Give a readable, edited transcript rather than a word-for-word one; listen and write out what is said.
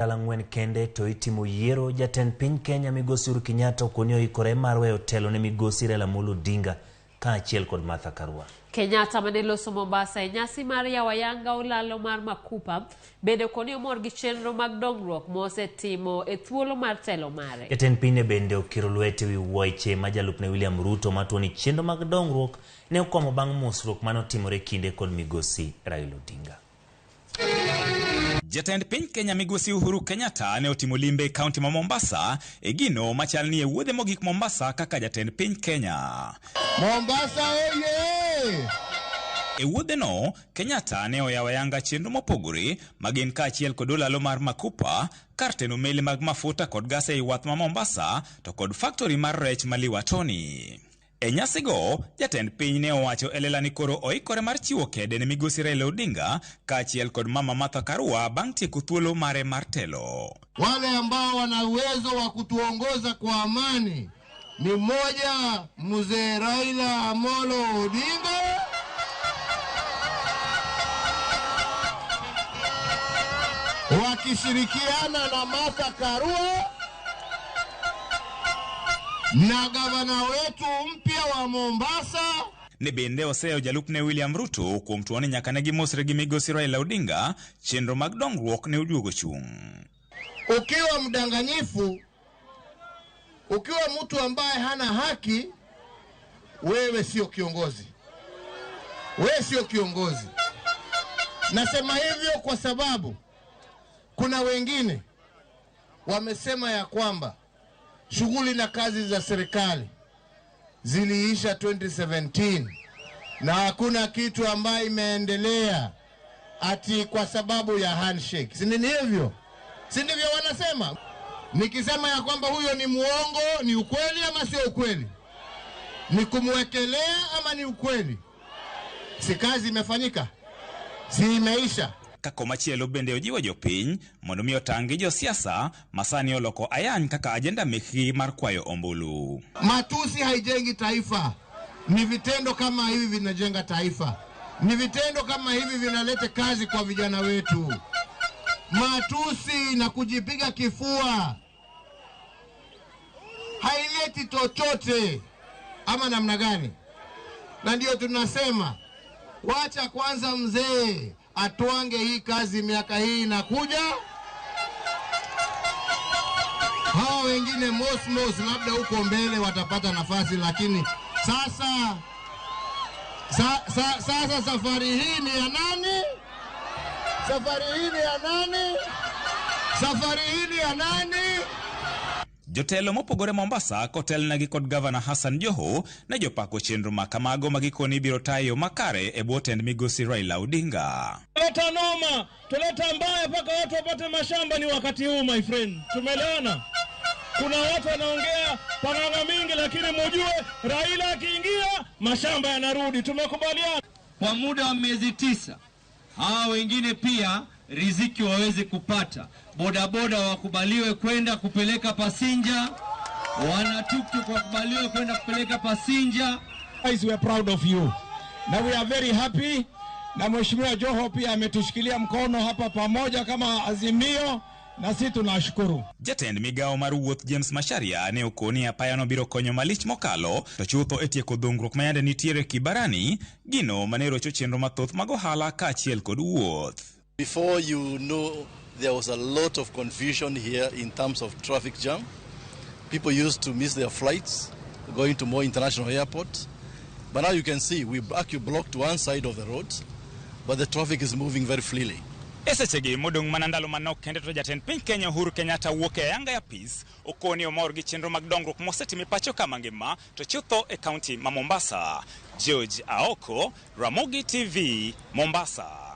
Alang'wen kende to itimo yiero jatend piny Kenya migosi Uhuru Kenyatta okonyo ikore mar weyo telo ne migosi Raila Odinga ka achiel kod Martha Karua. Kenyatta maneloso Mombasa e nyasi mar yawayanga olalo mar makupa bende koni omor gi chenro mag dongruok mosetimo e thuolo mar telo mare. Jatend piny bende okiro lwete wi wuoche ma jalupne William Ruto matuoni chenro mag dongruok ne okomo bang' mosruok manotimore kinde kod migosi Raila Odinga. Jatend piny Kenya migosi Uhuru Kenyatta ne otimo limbe kaunti ma Mombasa e gino machal ni e wuodhe mogik Mombasa kaka jatend piny Kenya. Mombasa oye! E wuodhe no, Kenyatta ne oyawayanga chenro mopogore magin ka achiel kod olalo mar makupa, kar teno meli mag mafuta kod gas e wath ma Mombasa to kod factory mar rech maliwatoni. E nyasi go, jatend piny ne owacho elela ni koro oikore mar chiwo kede ne migosi Raila Odinga ka achiel kod mama Martha Karua bang' tieko thuolo mare mar telo. Wale ambao wana uwezo wa kutuongoza kwa amani ni mmoja mzee Raila Amolo Odinga, wakishirikiana na Martha Karua na gavana wetu mpya wa Mombasa. Ne bende oseyo jalupne William Ruto kuom tuoni nyaka ne gimosre gi migosi Raila Odinga chenro mag dongruok ne oduogo chung'. Ukiwa mdanganyifu, ukiwa mtu ambaye hana haki, wewe sio kiongozi. Wewe sio kiongozi. Nasema hivyo kwa sababu kuna wengine wamesema ya kwamba shughuli na kazi za serikali ziliisha 2017 na hakuna kitu ambayo imeendelea ati kwa sababu ya handshake. Si ndivyo hivyo? Si ndivyo wanasema? Nikisema ya kwamba huyo ni muongo, ni ukweli ama sio ukweli? Ni kumwekelea ama ni ukweli? Si kazi imefanyika? Si imeisha? Kako machielo bende ojiwo jopiny mondo mi otangi jo siasa masani oloko ayany kaka ajenda mekgi mar kwayo ombulu. Matusi haijengi taifa. Ni vitendo kama hivi vinajenga taifa. Ni vitendo kama hivi vinaleta kazi kwa vijana wetu. Matusi na kujipiga kifua haileti chochote ama namna gani? Na ndio tunasema wacha kwanza mzee atuange hii kazi miaka hii inakuja. Hao wengine mos labda huko mbele watapata nafasi, lakini sasa safari hii ni ya nani? Safari hii ni ya nani? Safari hii ni ya nani? Jotelo mopogore Mombasa kotel nagi kod Governor Hassan Joho na jopako chenro makamago magikoni biro tayo makare e botend migosi Raila Odinga. Tuleta noma, tuleta mbaya paka watu wapate mashamba ni wakati huu my friend. Tumeelewana? Kuna watu wanaongea panganga mingi lakini mjue Raila akiingia mashamba yanarudi. Tumekubaliana kwa muda wa miezi 9. Hawa wengine pia riziki waweze kupata. Bodaboda wakubaliwe kwenda kupeleka pasinja, wana tuktuk wakubaliwe kwenda kupeleka pasinja. Guys, we are proud of you. Now we are very happy. Na Mheshimiwa Joho pia ametushikilia mkono hapa pamoja kama azimio na sisi tunashukuru. Jatend migao mar wuoth James Macharia ne okoni apayano biro konyo malich mokalo to chutho etieko dongruok mayande nitiere kibarani gino manero chenro mathoth mag ohala ka achiel kod wuoth. Before you know, there was a lot of confusion here in terms of traffic jam. People used to miss their flights going to more international airports. But now you can see we blocked one side of the road, but the traffic is moving very freely. Esechegi modong manandalo manok kende to jatend piny Kenya Uhuru Kenyatta wuok e yanga ya peace okoni omor gi chenro mag dongruok mosetimi pacho ka mangima to chutho e kaunti ma Mombasa. George Aoko, Ramogi TV, Mombasa.